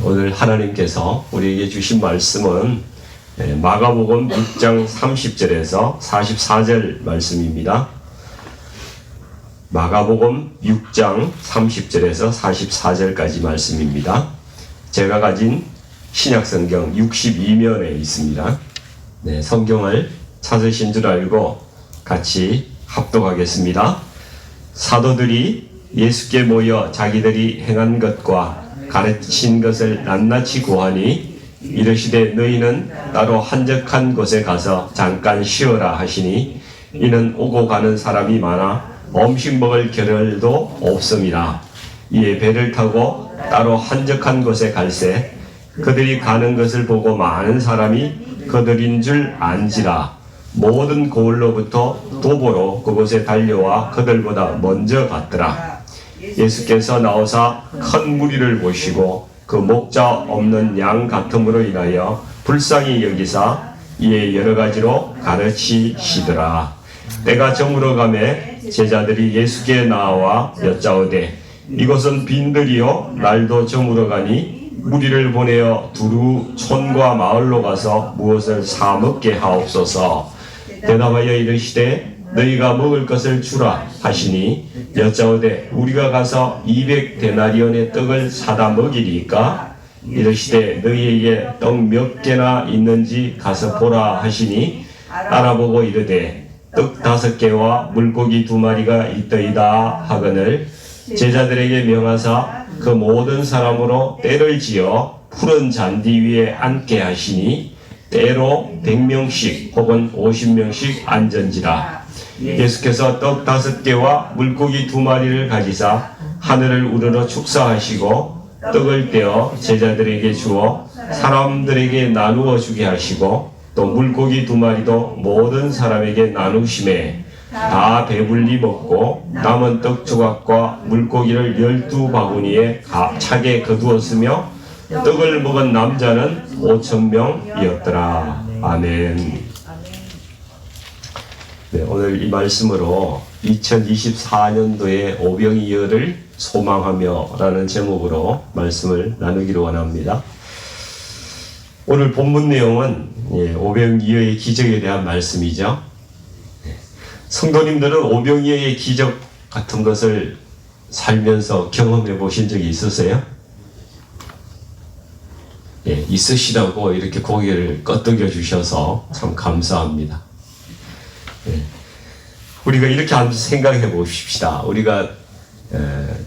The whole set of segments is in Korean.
오늘 하나님께서 우리에게 주신 말씀은 마가복음 6장 30절에서 44절 말씀입니다. 마가복음 6장 30절에서 44절까지 말씀입니다. 제가 가진 신약성경 62면에 있습니다. 성경을 찾으신 줄 알고 같이 합독하겠습니다. 사도들이 예수께 모여 자기들이 행한 것과 가르친 것을 낱낱이 고하니 이르시되 너희는 따로 한적한 곳에 가서 잠깐 쉬어라 하시니 이는 오고 가는 사람이 많아 음식 먹을 겨를도 없음이라. 이에 배를 타고 따로 한적한 곳에 갈새 그들이 가는 것을 보고 많은 사람이 그들인 줄 안지라. 모든 고을로부터 도보로 그곳에 달려와 그들보다 먼저 갔더라. 예수께서 나오사 큰 무리를 보시고 그 목자 없는 양 같음으로 인하여 불쌍히 여기사 이에 여러 가지로 가르치시더라. 때가 저물어 가매 제자들이 예수께 나와 여짜오되 이곳은 빈들이요 날도 저물어 가니 무리를 보내어 두루 촌과 마을로 가서 무엇을 사 먹게 하옵소서. 대답하여 이르시되 너희가 먹을 것을 주라 하시니 여짜오되 우리가 가서 200데나리온의 떡을 사다 먹이리까? 이르시되 너희에게 떡 몇 개나 있는지 가서 보라 하시니 알아보고 이르되 떡 5개와 물고기 2마리가 있더이다 하거늘 제자들에게 명하사 그 모든 사람으로 때를 지어 푸른 잔디 위에 앉게 하시니 때로 100명씩 혹은 50명씩 앉은지라. 예수께서 떡 5개와 물고기 2마리를 가지사 하늘을 우러러 축사하시고 떡을 떼어 제자들에게 주어 사람들에게 나누어 주게 하시고 또 물고기 2마리도 모든 사람에게 나누심에 다 배불리 먹고 남은 떡 조각과 물고기를 12바구니에 차게 거두었으며 떡을 먹은 남자는 5,000명이었더라. 아멘. 오늘 이 말씀으로 2024년도의 오병이어를 소망하며 라는 제목으로 말씀을 나누기로 원합니다. 오늘 본문 내용은 오병이어의 기적에 대한 말씀이죠. 성도님들은 오병이어의 기적 같은 것을 살면서 경험해 보신 적이 있으세요? 있으시다고 이렇게 고개를 끄덕여 주셔서 참 감사합니다. 우리가 이렇게 한번 생각해 봅시다. 우리가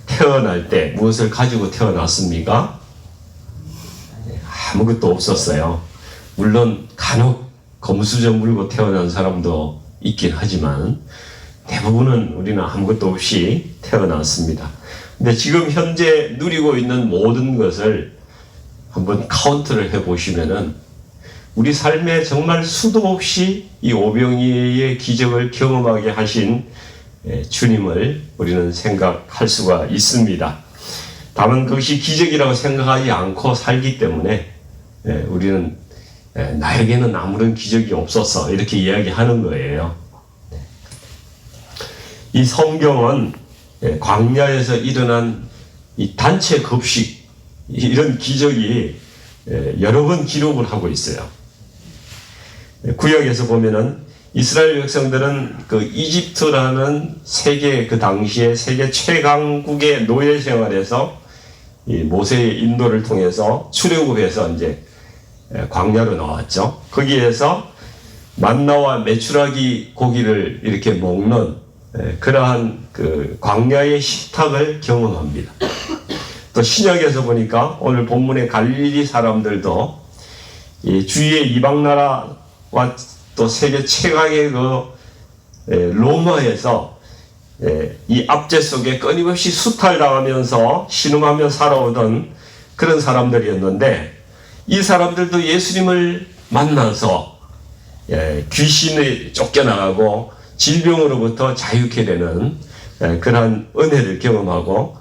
태어날 때 무엇을 가지고 태어났습니까? 아무것도 없었어요. 물론 간혹 검수저 물고 태어난 사람도 있긴 하지만 대부분은 우리는 아무것도 없이 태어났습니다. 근데 지금 현재 누리고 있는 모든 것을 한번 카운트를 해보시면은 우리 삶에 정말 수도 없이 이 오병이어의 기적을 경험하게 하신 주님을 우리는 생각할 수가 있습니다. 다만 그것이 기적이라고 생각하지 않고 살기 때문에 우리는 나에게는 아무런 기적이 없었어 이렇게 이야기하는 거예요. 이 성경은 광야에서 일어난 이 단체 급식 이런 기적이 여러 번 기록을 하고 있어요. 구약에서 보면은 이스라엘 백성들은 그 이집트라는 세계 그 당시에 세계 최강국의 노예 생활에서 이 모세의 인도를 통해서 출애굽해서 이제 광야로 나왔죠. 거기에서 만나와 메추라기 고기를 이렇게 먹는 그러한 그 광야의 식탁을 경험합니다. 또 신약에서 보니까 오늘 본문의 갈릴리 사람들도 이 주위의 이방 나라와 또 세계 최강의 그 로마에서 이 압제 속에 끊임없이 수탈당하면서 신음하며 살아오던 그런 사람들이었는데 이 사람들도 예수님을 만나서 귀신이 쫓겨나가고 질병으로부터 자유케 되는 그러한 은혜를 경험하고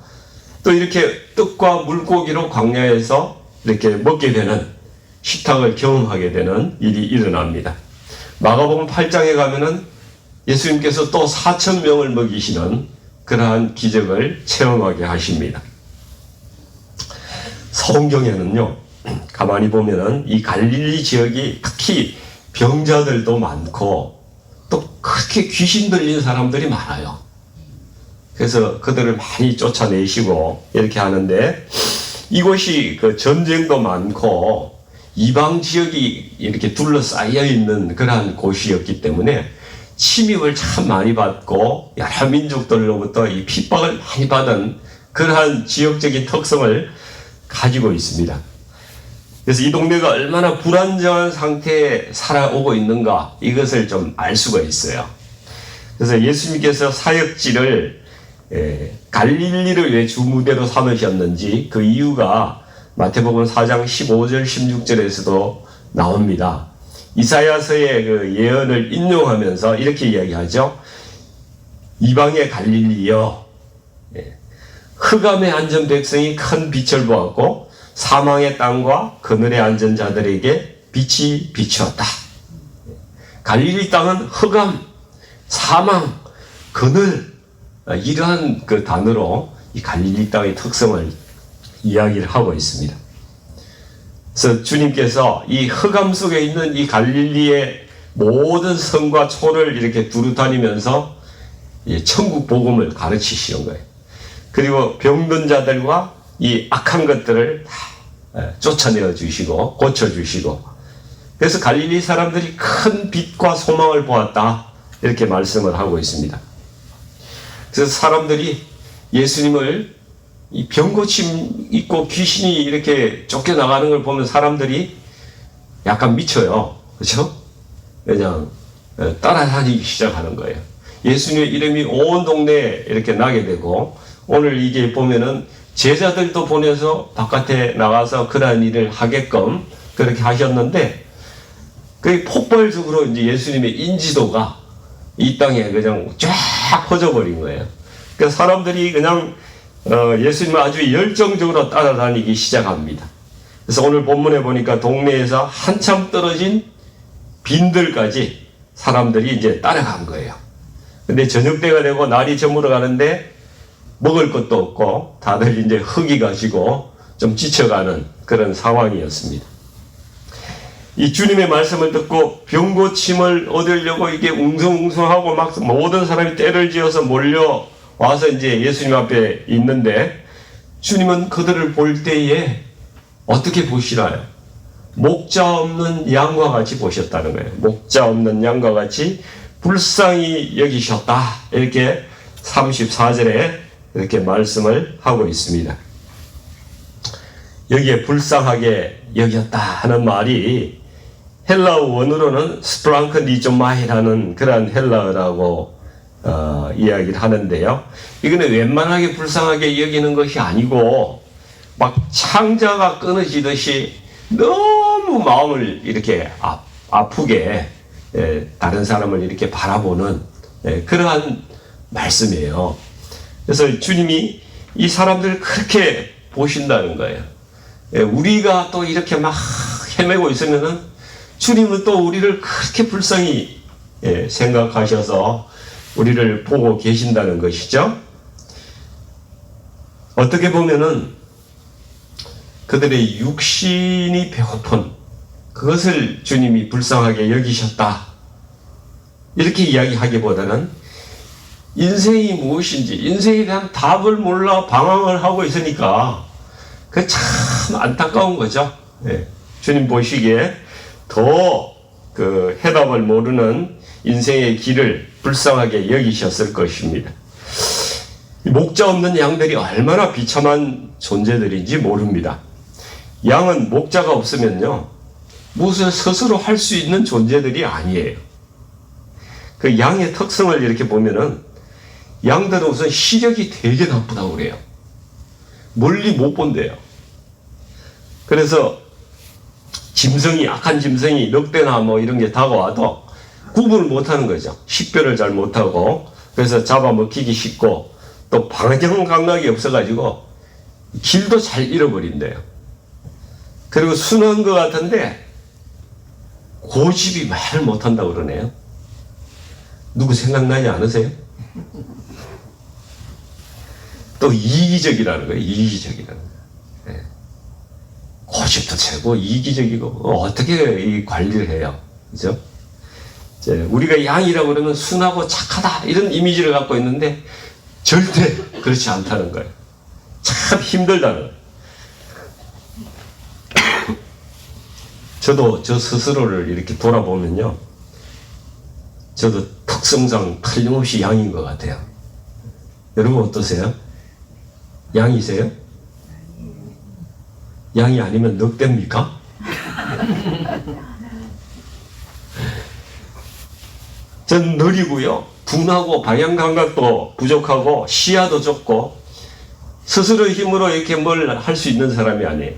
또 이렇게 떡과 물고기로 광야에서 이렇게 먹게 되는 식탁을 경험하게 되는 일이 일어납니다. 마가복음 8장에 가면은 예수님께서 또 4,000명을 먹이시는 그러한 기적을 체험하게 하십니다. 성경에는요, 가만히 보면은 이 갈릴리 지역이 특히 병자들도 많고 또 그렇게 귀신 들린 사람들이 많아요. 그래서 그들을 많이 쫓아내시고 이렇게 하는데, 이곳이 그 전쟁도 많고 이방 지역이 이렇게 둘러싸여 있는 그러한 곳이었기 때문에 침입을 참 많이 받고 여러 민족들로부터 이 핍박을 많이 받은 그러한 지역적인 특성을 가지고 있습니다. 그래서 이 동네가 얼마나 불안정한 상태에 살아오고 있는가, 이것을 좀 알 수가 있어요. 그래서 예수님께서 사역지를 갈릴리를 왜 주무대로 삼으셨는지 그 이유가 마태복음 4장 15절 16절에서도 나옵니다. 이사야서의 그 예언을 인용하면서 이렇게 이야기하죠. 이방의 갈릴리여, 흑암에 앉은 백성이 큰 빛을 보았고 사망의 땅과 그늘에 앉은 자들에게 빛이 비추었다. 갈릴리 땅은 흑암, 사망, 그늘, 이러한 그 단어로 이 갈릴리 땅의 특성을 이야기를 하고 있습니다. 그래서 주님께서 이 흑암 속에 있는 이 갈릴리의 모든 성과 초를 이렇게 두루 다니면서 천국 복음을 가르치시는 거예요. 그리고 병든 자들과 이 악한 것들을 다 쫓아내어 주시고 고쳐주시고, 그래서 갈릴리 사람들이 큰 빛과 소망을 보았다, 이렇게 말씀을 하고 있습니다. 그래서 사람들이 예수님을 이 병고침 있고 귀신이 이렇게 쫓겨나가는 걸 보면 사람들이 약간 미쳐요. 그렇죠? 그냥 따라다니기 시작하는 거예요. 예수님의 이름이 온 동네에 이렇게 나게 되고, 오늘 이게 보면은 제자들도 보내서 바깥에 나가서 그러한 일을 하게끔 그렇게 하셨는데, 그 폭발적으로 이제 예수님의 인지도가 이 땅에 그냥 쫙 퍼져버린 거예요. 그러니까 사람들이 그냥 예수님을 아주 열정적으로 따라다니기 시작합니다. 그래서 오늘 본문에 보니까 동네에서 한참 떨어진 빈들까지 사람들이 이제 따라간 거예요. 근데 저녁 때가 되고 날이 저물어 가는데 먹을 것도 없고 다들 이제 허기가지고 좀 지쳐가는 그런 상황이었습니다. 이 주님의 말씀을 듣고 병고침을 얻으려고 이게 웅성웅성하고 막 모든 사람이 떼를 지어서 몰려와서 이제 예수님 앞에 있는데, 주님은 그들을 볼 때에 어떻게 보시나요? 목자 없는 양과 같이 보셨다는 거예요. 목자 없는 양과 같이 불쌍히 여기셨다, 이렇게 34절에 이렇게 말씀을 하고 있습니다. 여기에 불쌍하게 여겼다 하는 말이 헬라어 원어로는 스프랑크니조마이라는 그런 헬라어라고 이야기를 하는데요. 이거는 웬만하게 불쌍하게 여기는 것이 아니고 막 창자가 끊어지듯이 너무 마음을 이렇게 아프게 다른 사람을 이렇게 바라보는 그러한 말씀이에요. 그래서 주님이 이 사람들을 그렇게 보신다는 거예요. 우리가 또 이렇게 막 헤매고 있으면은 주님은 또 우리를 그렇게 불쌍히 생각하셔서 우리를 보고 계신다는 것이죠. 어떻게 보면은 그들의 육신이 배고픈 그것을 주님이 불쌍하게 여기셨다, 이렇게 이야기하기보다는 인생이 무엇인지, 인생에 대한 답을 몰라 방황을 하고 있으니까 그 참 안타까운 거죠. 주님 보시기에 더 그 해답을 모르는 인생의 길을 불쌍하게 여기셨을 것입니다. 목자 없는 양들이 얼마나 비참한 존재들인지 모릅니다. 양은 목자가 없으면요, 무엇을 스스로 할 수 있는 존재들이 아니에요. 그 양의 특성을 이렇게 보면은 양들은 우선 시력이 되게 나쁘다고 그래요. 멀리 못 본대요. 그래서 짐승이, 악한 짐승이 늑대나 뭐 이런 게 다가와도 구분을 못하는 거죠. 식별을 잘 못하고, 그래서 잡아먹히기 쉽고 또 방향 감각이 없어가지고 길도 잘 잃어버린대요. 그리고 순한 것 같은데 고집이 말을 못한다고 그러네요. 누구 생각나지 않으세요? 또 이기적이라는 거예요. 이기적이라는 거예요. 고집도 세고 이기적이고 어떻게 이 관리를 해요, 그죠? 이제 우리가 양이라고 그러면 순하고 착하다 이런 이미지를 갖고 있는데 절대 그렇지 않다는 거예요. 참 힘들다는 거예요. 저도 저 스스로를 이렇게 돌아보면요, 저도 특성상 틀림없이 양인 것 같아요. 여러분 어떠세요? 양이세요? 양이 아니면 늑대입니까? 전 느리고요, 둔하고 방향 감각도 부족하고 시야도 좁고 스스로의 힘으로 이렇게 뭘 할 수 있는 사람이 아니에요.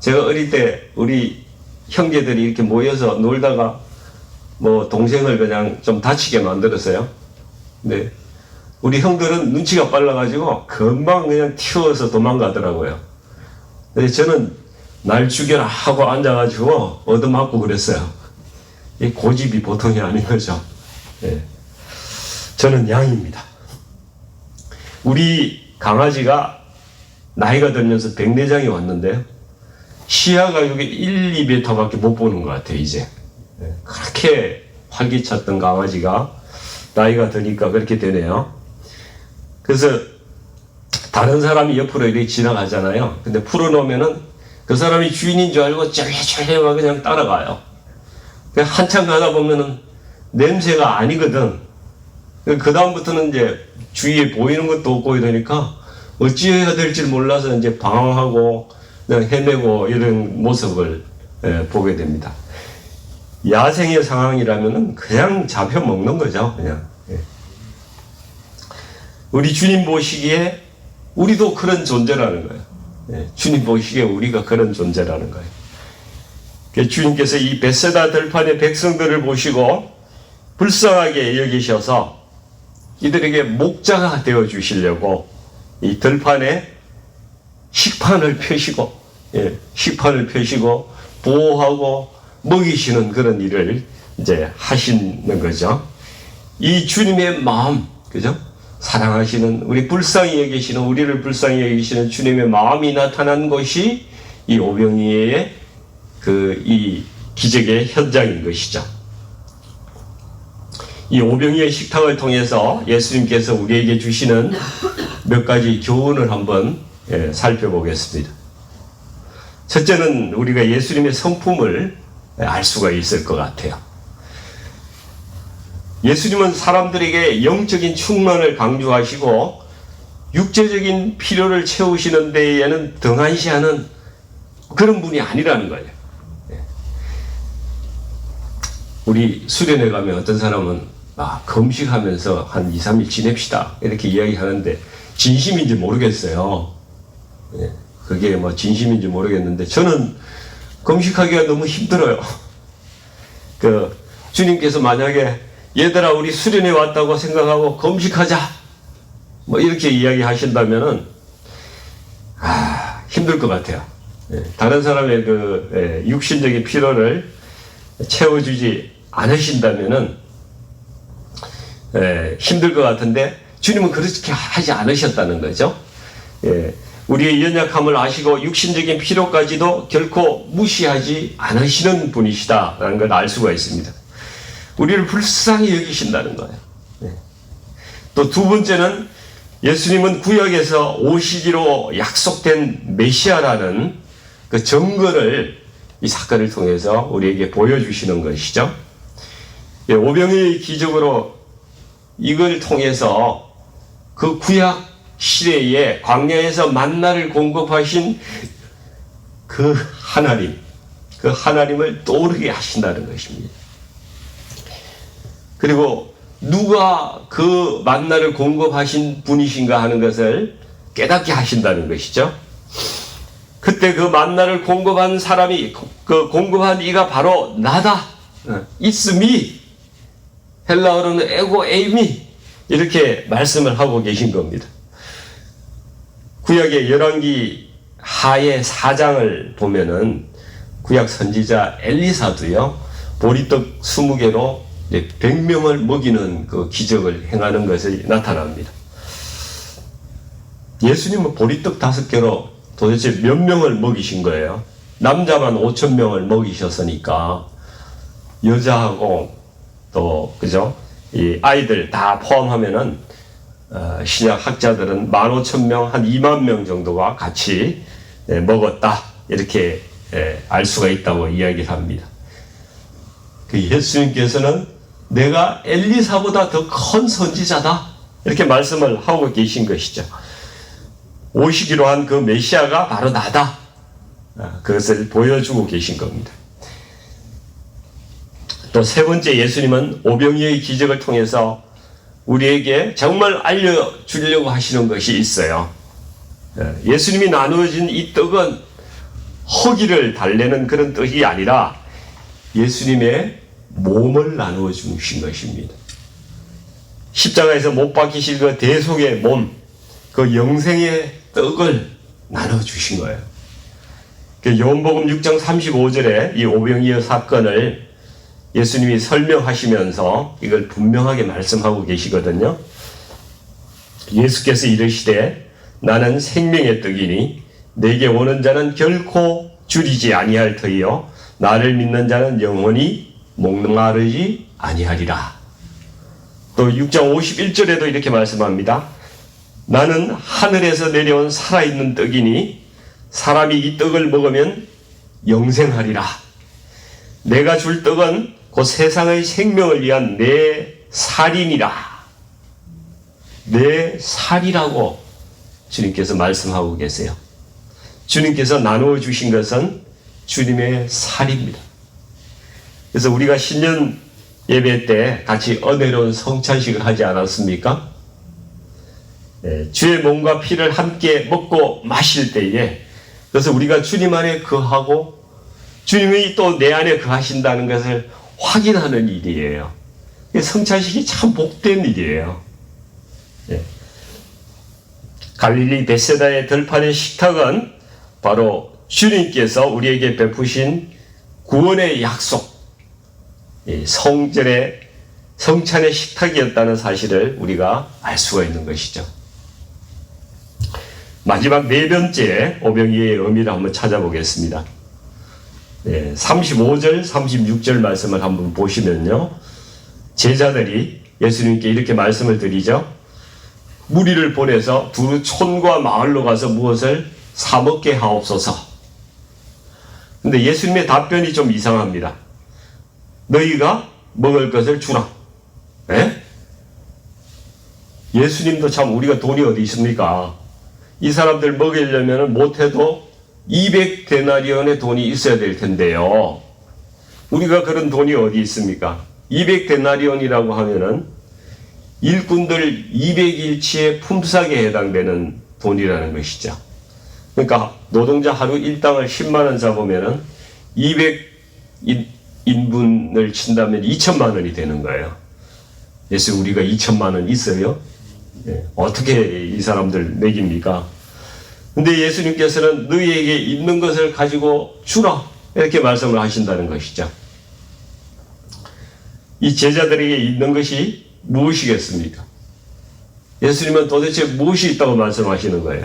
제가 어릴 때 우리 형제들이 이렇게 모여서 놀다가 뭐 동생을 그냥 좀 다치게 만들었어요. 근데 우리 형들은 눈치가 빨라가지고 금방 그냥 튀어서 도망가더라고요. 근데 저는 날 죽여라 하고 앉아가지고 얻어맞고 그랬어요. 이 고집이 보통이 아닌 거죠. 네. 저는 양입니다. 우리 강아지가 나이가 들면서 백내장이 왔는데요, 시야가 여기 1, 2m밖에 못 보는 것 같아요, 이제. 네. 그렇게 활기찼던 강아지가 나이가 드니까 그렇게 되네요. 그래서 다른 사람이 옆으로 이렇게 지나가잖아요. 근데 풀어놓으면은 그 사람이 주인인 줄 알고 쫄래쫄래 그냥 따라가요. 한참 가다 보면은 냄새가 아니거든. 그 다음부터는 이제 주위에 보이는 것도 없고 이러니까 어찌해야 될지 몰라서 이제 방황하고 그냥 헤매고 이런 모습을 보게 됩니다. 야생의 상황이라면은 그냥 잡혀 먹는 거죠, 그냥. 우리 주님 보시기에 우리도 그런 존재라는 거예요. 주님 보시기에 우리가 그런 존재라는 거예요. 주님께서 이 벳세다 들판의 백성들을 보시고 불쌍하게 여기셔서 이들에게 목자가 되어 주시려고 이 들판에 식판을 펴시고, 식판을 펴시고 보호하고 먹이시는 그런 일을 이제 하시는 거죠. 이 주님의 마음, 그죠? 사랑하시는, 우리 불쌍히 여기시는, 우리를 불쌍히 여기시는 주님의 마음이 나타난 것이 이 오병이의 이 기적의 현장인 것이죠. 이 오병이의 식탁을 통해서 예수님께서 우리에게 주시는 몇 가지 교훈을 한번 살펴보겠습니다. 첫째는 우리가 예수님의 성품을 알 수가 있을 것 같아요. 예수님은 사람들에게 영적인 충만을 강조하시고 육체적인 필요를 채우시는 데에는 등한시하는 그런 분이 아니라는 거예요. 우리 수련회 가면 어떤 사람은 금식하면서 한 2, 3일 지냅시다 이렇게 이야기하는데 진심인지 모르겠어요. 그게 뭐 진심인지 모르겠는데 저는 금식하기가 너무 힘들어요. 주님께서 만약에 얘들아 우리 수련회 왔다고 생각하고 금식하자 뭐 이렇게 이야기하신다면은 힘들 것 같아요. 다른 사람의 육신적인 필요를 채워주지 않으신다면은 힘들 것 같은데 주님은 그렇게 하지 않으셨다는 거죠. 우리의 연약함을 아시고 육신적인 필요까지도 결코 무시하지 않으시는 분이시다라는 걸 알 수가 있습니다. 우리를 불쌍히 여기신다는 거예요. 또 두 번째는 예수님은 구약에서 오시기로 약속된 메시아라는 그 증거를 이 사건을 통해서 우리에게 보여주시는 것이죠. 오병이의 기적으로 이걸 통해서 그 구약 시대에 광야에서 만나를 공급하신 그 하나님을 떠오르게 하신다는 것입니다. 그리고 누가 그 만나를 공급하신 분이신가 하는 것을 깨닫게 하신다는 것이죠. 그때 그 만나를 공급한 사람이, 그 공급한 이가 바로 나다. It's me. 헬라어로는 에고 에이미. 이렇게 말씀을 하고 계신 겁니다. 구약의 열왕기 하의 4장을 보면은 구약 선지자 엘리사도요, 보리떡 20개로 100명을 먹이는 그 기적을 행하는 것이 나타납니다. 예수님은 보리떡 5개로 도대체 몇 명을 먹이신 거예요? 남자만 5,000명을 먹이셨으니까 여자하고 또 그죠? 이 아이들 다 포함하면은 신약 학자들은 15,000명, 한 2만 명 정도가 같이 먹었다 이렇게 알 수가 있다고 이야기를 합니다. 그 예수님께서는 내가 엘리사보다 더 큰 선지자다 이렇게 말씀을 하고 계신 것이죠. 오시기로 한 그 메시아가 바로 나다. 그것을 보여주고 계신 겁니다. 또 세 번째, 예수님은 오병이어의 기적을 통해서 우리에게 정말 알려주려고 하시는 것이 있어요. 예수님이 나누어진 이 떡은 허기를 달래는 그런 떡이 아니라 예수님의 몸을 나누어 주신 것입니다. 십자가에서 못 박히실 그 대속의 몸, 그 영생의 떡을 나눠 주신 거예요. 요한복음 6장 35절에 이 오병이어 사건을 예수님이 설명하시면서 이걸 분명하게 말씀하고 계시거든요. 예수께서 이르시되 나는 생명의 떡이니 내게 오는 자는 결코 줄이지 아니할 터이요 나를 믿는 자는 영원히 목마르지 아니하리라. 또 6장 51절에도 이렇게 말씀합니다. 나는 하늘에서 내려온 살아있는 떡이니 사람이 이 떡을 먹으면 영생하리라. 내가 줄 떡은 곧 세상의 생명을 위한 내 살이니라. 내 살이라고 주님께서 말씀하고 계세요. 주님께서 나누어 주신 것은 주님의 살입니다. 그래서 우리가 신년 예배 때 같이 은혜로운 성찬식을 하지 않았습니까? 주의 몸과 피를 함께 먹고 마실 때에 그래서 우리가 주님 안에 거하고 주님이 또 내 안에 거하신다는 것을 확인하는 일이에요. 성찬식이 참 복된 일이에요. 갈릴리 벳세다의 들판의 식탁은 바로 주님께서 우리에게 베푸신 구원의 약속, 성전의 성찬의 식탁이었다는 사실을 우리가 알 수가 있는 것이죠. 마지막 네 번째 오병이어의 의미를 한번 찾아보겠습니다. 35절, 36절 말씀을 한번 보시면요. 제자들이 예수님께 이렇게 말씀을 드리죠. 무리를 보내서 두 촌과 마을로 가서 무엇을 사먹게 하옵소서. 근데 예수님의 답변이 좀 이상합니다. 너희가 먹을 것을 주라. 예수님도 참 우리가 돈이 어디 있습니까? 이 사람들 먹이려면 못해도 200데나리온의 돈이 있어야 될 텐데요. 우리가 그런 돈이 어디 있습니까? 200데나리온이라고 하면은 일꾼들 200일치의 품삯에 해당되는 돈이라는 것이죠. 그러니까 노동자 하루 일당을 10만 원 잡으면은 200인분을 친다면 2천만 원이 되는 거예요. 예수 우리가 2천만 원 있어요? 어떻게 이 사람들 먹입니까? 근데 예수님께서는 너희에게 있는 것을 가지고 주라 이렇게 말씀을 하신다는 것이죠. 이 제자들에게 있는 것이 무엇이겠습니까? 예수님은 도대체 무엇이 있다고 말씀하시는 거예요?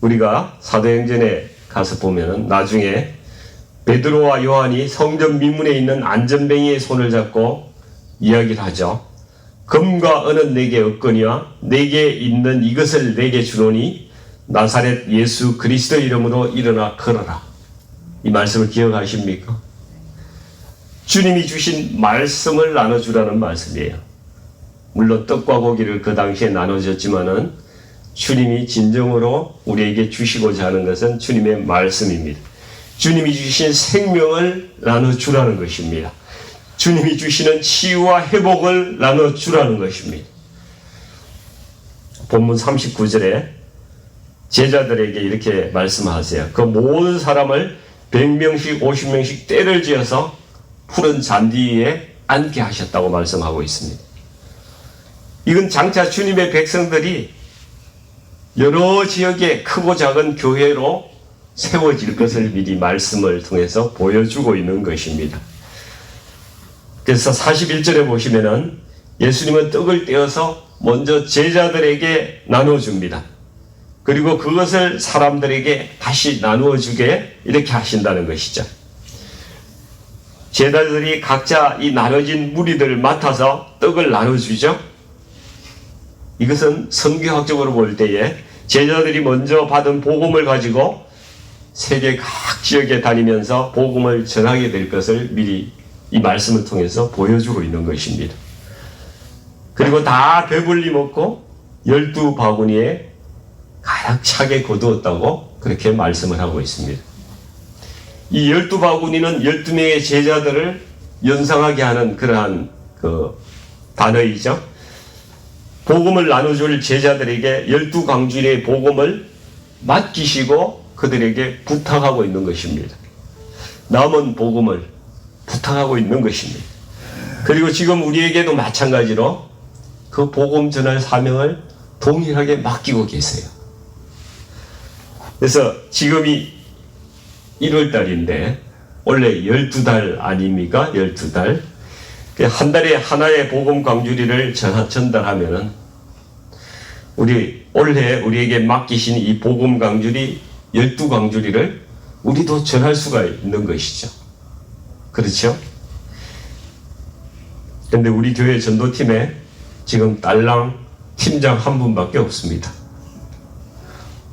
우리가 사도행전에 가서 보면은 나중에 베드로와 요한이 성전 미문에 있는 안전뱅이의 손을 잡고 이야기를 하죠. 금과 은은 내게 없거니와 내게 있는 이것을 내게 주노니 나사렛 예수 그리스도 이름으로 일어나 걸어라. 이 말씀을 기억하십니까? 주님이 주신 말씀을 나눠주라는 말씀이에요. 물론 떡과 고기를 그 당시에 나눠줬지만은 주님이 진정으로 우리에게 주시고자 하는 것은 주님의 말씀입니다. 주님이 주신 생명을 나눠주라는 것입니다. 주님이 주시는 치유와 회복을 나눠주라는 것입니다. 본문 39절에 제자들에게 이렇게 말씀하세요. 그 모든 사람을 100명씩 50명씩 떼를 지어서 푸른 잔디 위에 앉게 하셨다고 말씀하고 있습니다. 이건 장차 주님의 백성들이 여러 지역의 크고 작은 교회로 세워질 것을 미리 말씀을 통해서 보여주고 있는 것입니다. 그래서 41절에 보시면은 예수님은 떡을 떼어서 먼저 제자들에게 나눠줍니다. 그리고 그것을 사람들에게 다시 나누어 주게 이렇게 하신다는 것이죠. 제자들이 각자 이 나눠진 무리들을 맡아서 떡을 나눠주죠. 이것은 선교학적으로 볼 때에 제자들이 먼저 받은 복음을 가지고 세계 각 지역에 다니면서 복음을 전하게 될 것을 미리 이 말씀을 통해서 보여주고 있는 것입니다. 그리고 다 배불리 먹고 12바구니에 가득 차게 거두었다고 그렇게 말씀을 하고 있습니다. 이 12바구니는 12명의 제자들을 연상하게 하는 그러한 단어이죠. 복음을 나눠줄 제자들에게 12강주의 복음을 맡기시고 그들에게 부탁하고 있는 것입니다. 남은 복음을 부탁하고 있는 것입니다. 그리고 지금 우리에게도 마찬가지로 그 복음 전할 사명을 동일하게 맡기고 계세요. 그래서 지금이 1월달인데 원래 12달 아닙니까? 12달. 한 달에 하나의 복음 강주리를 전달하면은 올해 우리에게 맡기신 이 복음 강주리 12강주리를 우리도 전할 수가 있는 것이죠. 그렇죠? 근데 우리 교회 전도팀에 지금 딸랑 팀장 한 분밖에 없습니다.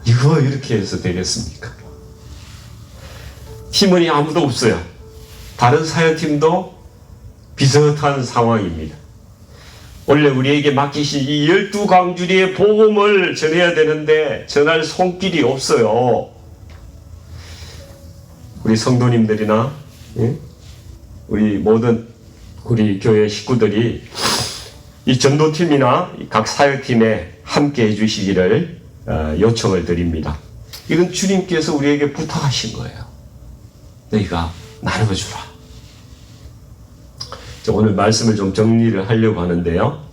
이거 이렇게 해서 되겠습니까? 팀원이 아무도 없어요. 다른 사역팀도 비슷한 상황입니다. 원래 우리에게 맡기신 이 12강주리의 복음을 전해야 되는데 전할 손길이 없어요. 우리 성도님들이나 우리 모든 우리 교회 식구들이 이 전도팀이나 각 사역팀에 함께 해주시기를 요청을 드립니다. 이건 주님께서 우리에게 부탁하신 거예요. 너희가 나눠주라. 오늘 말씀을 좀 정리를 하려고 하는데요.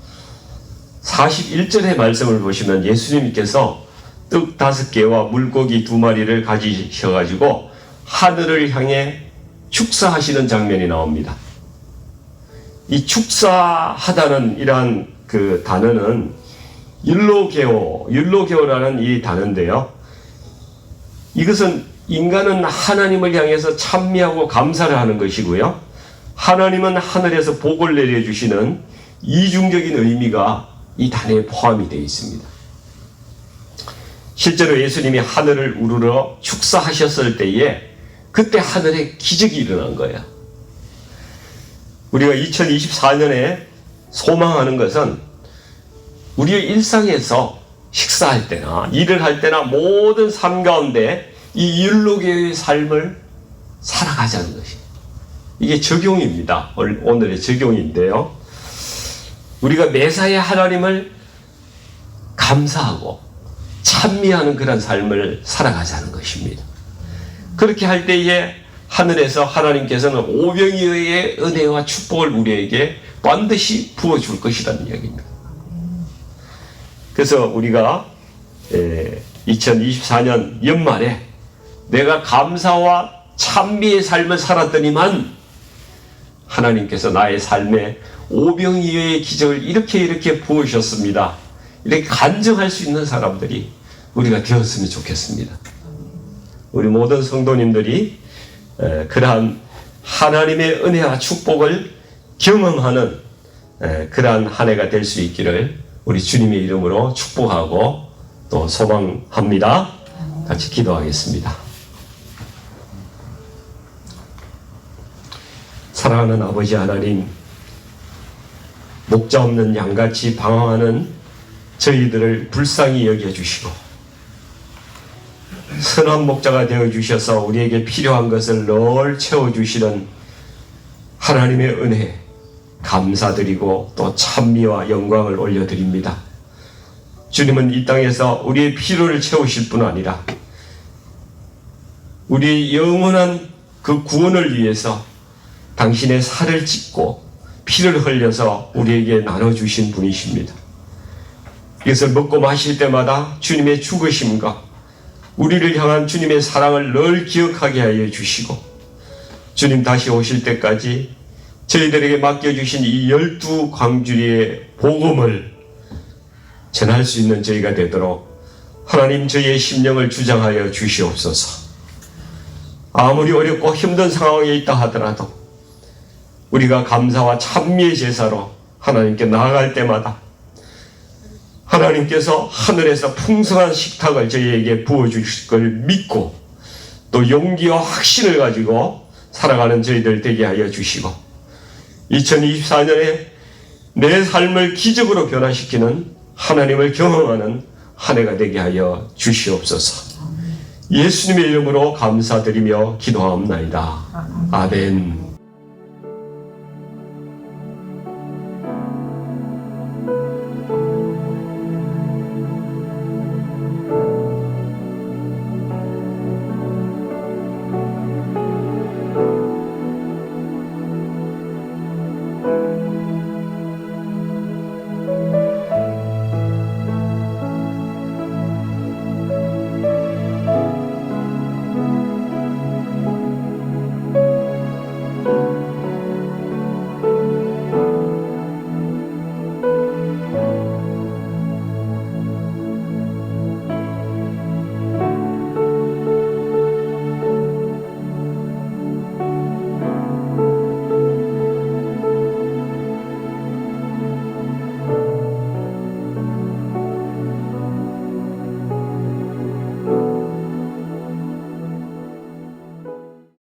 41절의 말씀을 보시면 예수님께서 떡 5개와 물고기 2마리를 가지셔가지고 하늘을 향해 축사하시는 장면이 나옵니다. 이 축사하다는 이러한 그 단어는 율로게오라는 이 단어인데요. 이것은 인간은 하나님을 향해서 찬미하고 감사를 하는 것이고요. 하나님은 하늘에서 복을 내려주시는 이중적인 의미가 이 단어에 포함이 되어 있습니다. 실제로 예수님이 하늘을 우러러 축사하셨을 때에 그때 하늘에 기적이 일어난 거예요. 우리가 2024년에 소망하는 것은 우리의 일상에서 식사할 때나 일을 할 때나 모든 삶 가운데 이 율로계의 삶을 살아가자는 것입니다. 이게 적용입니다. 오늘의 적용인데요. 우리가 매사에 하나님을 감사하고 찬미하는 그런 삶을 살아가자는 것입니다. 그렇게 할 때에 하늘에서 하나님께서는 오병이어의 은혜와 축복을 우리에게 반드시 부어줄 것이라는 이야기입니다. 그래서 우리가 2024년 연말에 내가 감사와 찬미의 삶을 살았더니만 하나님께서 나의 삶에 오병이어의 기적을 이렇게 부으셨습니다. 이렇게 간증할 수 있는 사람들이 우리가 되었으면 좋겠습니다. 우리 모든 성도님들이 그러한 하나님의 은혜와 축복을 경험하는 그러한 한 해가 될 수 있기를 우리 주님의 이름으로 축복하고 또 소망합니다. 같이 기도하겠습니다. 사랑하는 아버지 하나님, 목자 없는 양같이 방황하는 저희들을 불쌍히 여겨주시고 선한 목자가 되어주셔서 우리에게 필요한 것을 늘 채워주시는 하나님의 은혜 감사드리고 또 찬미와 영광을 올려드립니다. 주님은 이 땅에서 우리의 필요를 채우실 뿐 아니라 우리의 영원한 그 구원을 위해서 당신의 살을 찢고 피를 흘려서 우리에게 나눠주신 분이십니다. 이것을 먹고 마실 때마다 주님의 죽으심과 우리를 향한 주님의 사랑을 늘 기억하게 하여 주시고 주님 다시 오실 때까지 저희들에게 맡겨주신 이 12광주리의 복음을 전할 수 있는 저희가 되도록 하나님, 저희의 심령을 주장하여 주시옵소서. 아무리 어렵고 힘든 상황에 있다 하더라도 우리가 감사와 찬미의 제사로 하나님께 나아갈 때마다 하나님께서 하늘에서 풍성한 식탁을 저희에게 부어주실 걸 믿고 또 용기와 확신을 가지고 살아가는 저희들 되게 하여 주시고 2024년에 내 삶을 기적으로 변화시키는 하나님을 경험하는 한 해가 되게 하여 주시옵소서. 예수님의 이름으로 감사드리며 기도하옵나이다. 아멘.